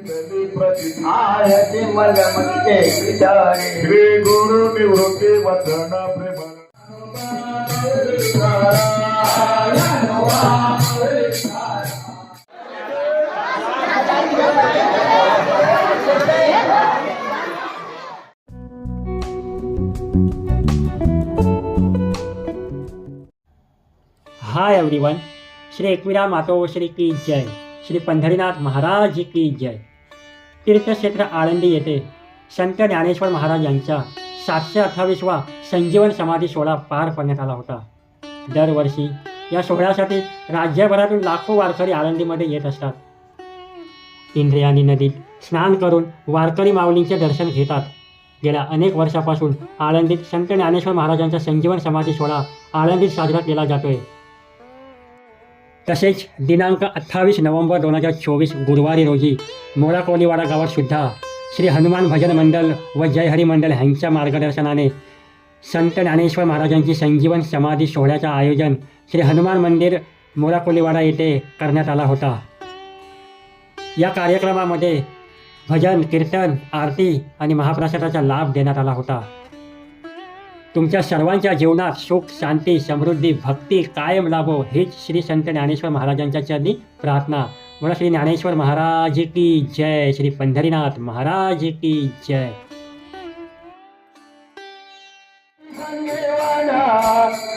आयती मलमते विचारे श्री गुरु निवृत्ती वचन प्रेम hi everyone, Shri Ekvira मातोश्री की जय. श्री पंढरीनाथ महाराज की जय. तीर्थक्षेत्र आळंदी येथे संत ज्ञानेश्वर महाराज यांचा 728वा संजीवन समाधी सोहळा पार पडण्यात आला होता. दरवर्षी या सोहळ्यासाठी राज्यभरातून लाखो वारकरी आळंदीमध्ये येत असतात. इंद्रियानी नदीत स्नान करून वारकरी माऊलींचे दर्शन घेतात. गेल्या अनेक वर्षापासून आळंदीत संत ज्ञानेश्वर महाराजांचा संजीवन समाधी सोहळा आळंदीत साजरा केला जातोय. तसेच दिनांक 28 नोव्हेंबर 2024 गुरुवारी रोजी मोराकोलीवाडा गावात सुद्धा श्री हनुमान भजन मंडळ व जय हरी मंडळ यांच्या मार्गदर्शनाने संत ज्ञानेश्वर महाराजांची संजीवन समाधी सोहळ्याचं आयोजन श्री हनुमान मंदिर मोराकोलीवाडा येथे करण्यात आला होता. या कार्यक्रमामध्ये भजन, कीर्तन, आरती आणि महाप्रसादाचा लाभ देण्यात आला होता. तुमच्या सर्वांच्या जीवनात सुख, शांती, समृद्धी, भक्ती कायम लाभो हीच श्री संत ज्ञानेश्वर महाराजांच्या चरणी प्रार्थना. मला श्री ज्ञानेश्वर महाराज की जय. श्री पंढरीनाथ महाराज की जय.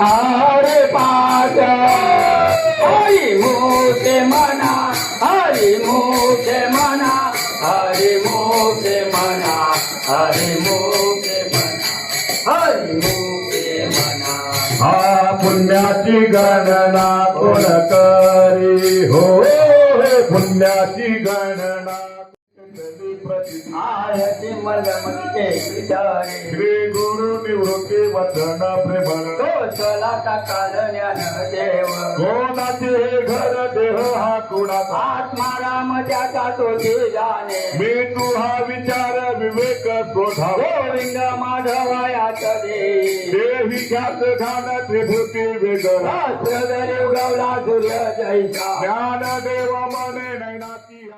हरे पाद हरि मोठे मना, हरि मोठे मना, हरि मोठे मना, हरि मोठे मना, हरि मोठे मना. हा पुण्याची गणना कोण करी हो, हे पुण्याची गणना आयती मलमते विचारे श्री गुरु निवृत्ती वचन प्रेम तो चला काल ज्ञान देव कोणाचे हे घर देह हा कुणाचा आत्मा राम त्याचा तो जाणे मी तू हा विचार विवेक शोधाव गोविंद माधवायाचा देही ख्यात घाण त्रिभूती वेग सहस्र उगवला सूर्य जैसा ज्ञान देव मने नैनाची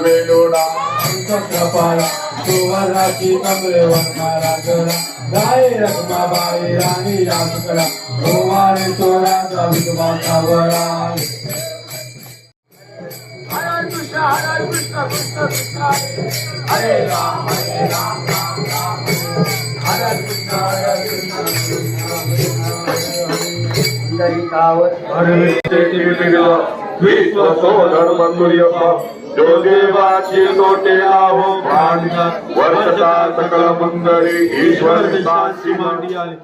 वेडोडा कपाला सुवर्णाची कमरे वंगारा गला गाय रखमाबाई राणी याचकला गोवारे चोराचा विधवा सावळा हरे कृष्ण कृष्ण कृष्ण हरे राम राम राम हरे कृष्ण विश्व धर्म सूर्यप्पा जो देवाची तोटे आहो प्राण वर्षता सकल मंगळी ईश्वर शांती मंडियाली